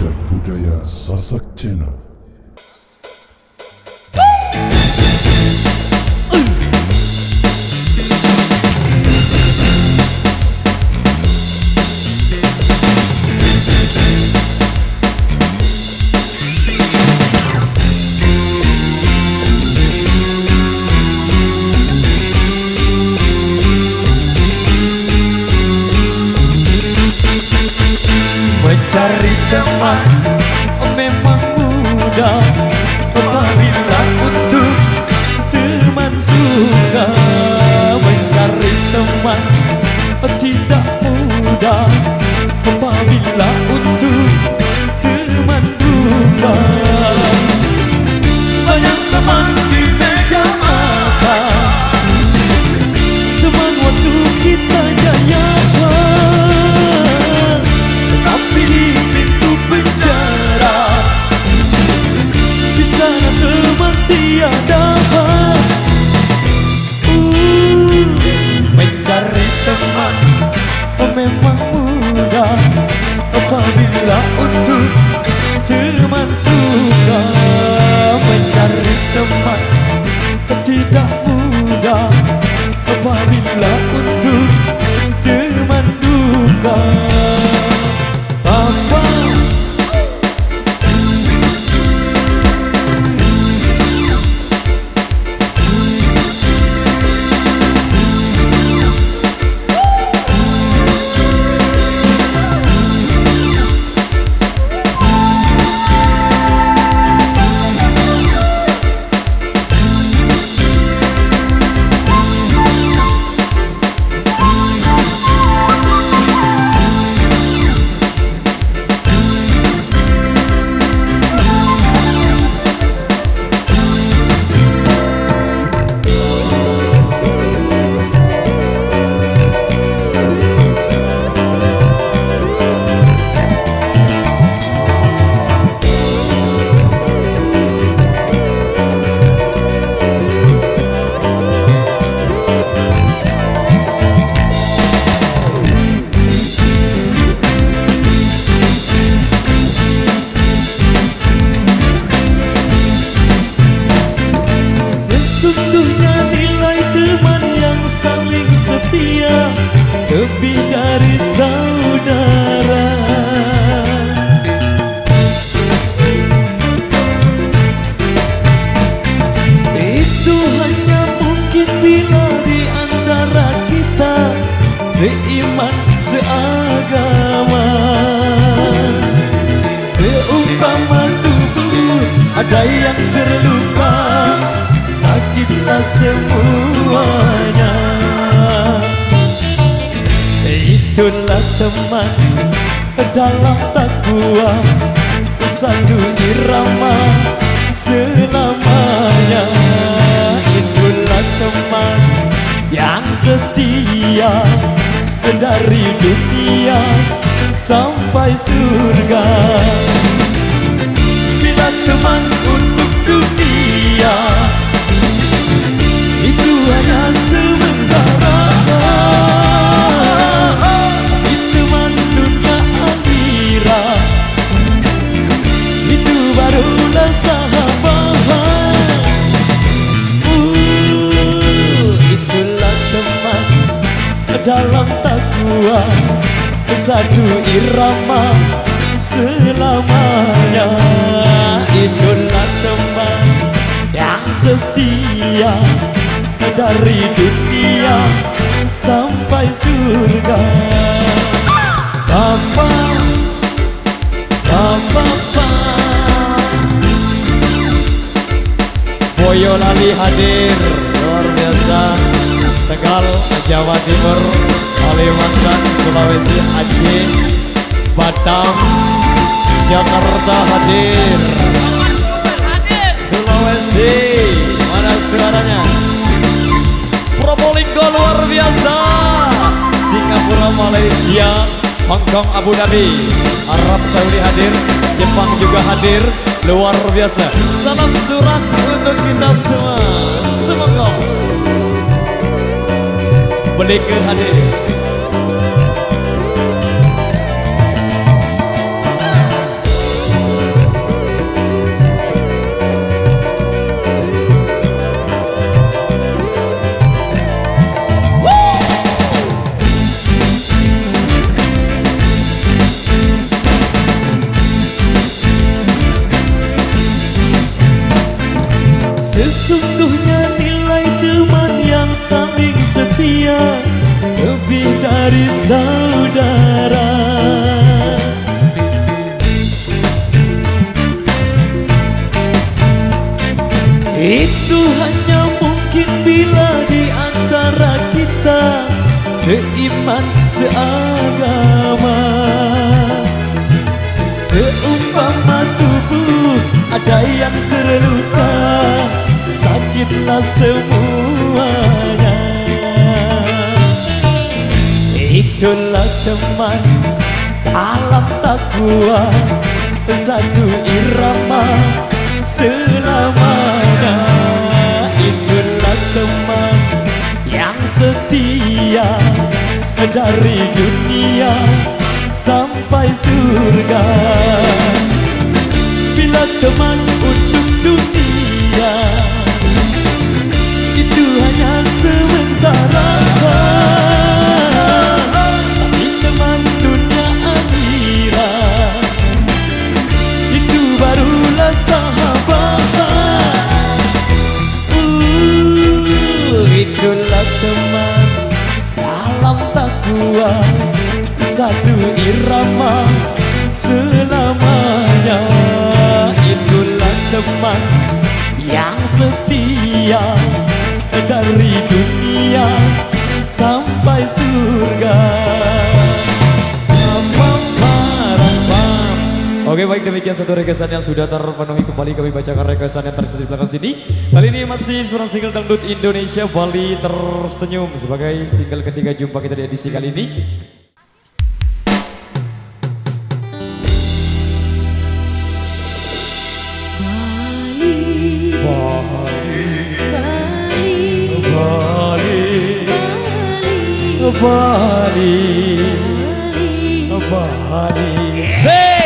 Adat Budaya Sasak Channel. Mencari teman memang mudah apabila untuk teman suka. Mencari teman tidak mudah apabila untuk teman duka. Banyak teman di meja makan, teman waktu kita jaya, tapi di pintu penjara di sana teman tiada. Mencari teman memang mudah apabila untuk teman suka. Mencari teman tidak mudah apabila untuk teman duka. Sesungguhnya nilai teman yang saling setia lebih dari saudara. Itu hanya mungkin bila di antara kita seiman, seagama. Seumpama tubuh ada yang terluka, sakitlah semuanya. Itulah teman dalam takwa, satu irama selamanya. Itulah teman yang setia dari dunia sampai surga. Bila teman untuk dunia itu hanya sementara, itu teman dunia akhirat, itu barulah sahabat. Itulah teman dalam takwa, satu irama selamanya. Itulah teman yang setia dari dunia sampai surga. Boyolali hadir, luar biasa. Tegal, Jawa Timur, Kalimantan, Sulawesi, Aceh, Batam, Jakarta hadir. Sulawesi, mana suaranya? Probolinggo luar biasa. Singapura, Malaysia, Hong Kong, Abu Dhabi, Arab Saudi hadir, Jepang juga hadir, luar biasa. Salam surat untuk kita semua. Semoga Pendekar hadir. Sesungguhnya nilai teman yang saling setia lebih dari saudara. Itu hanya mungkin bila di antara kita seiman, seagama. Seumpama tubuh ada yang terluka, sakitlah semuanya. Itulah teman dalam takwa, satu irama selamanya. Itulah teman yang setia dari dunia sampai surga. Bila teman untuk dunia itu hanya sementara, tapi teman dunia akhirat itu barulah sahabat. Itulah teman dalam takwa, satu irama selamanya. Itulah teman yang setia dari dunia sampai surga. Oke, baik, demikian satu requestan yang sudah terpenuhi. Kembali kami bacakan requestan yang tersebut di belakang sini. Kali ini masih seorang single dangdut Indonesia, Bali Tersenyum, sebagai single ketiga jumpa kita di edisi kali ini. Bali, Bali, Bali, Bali.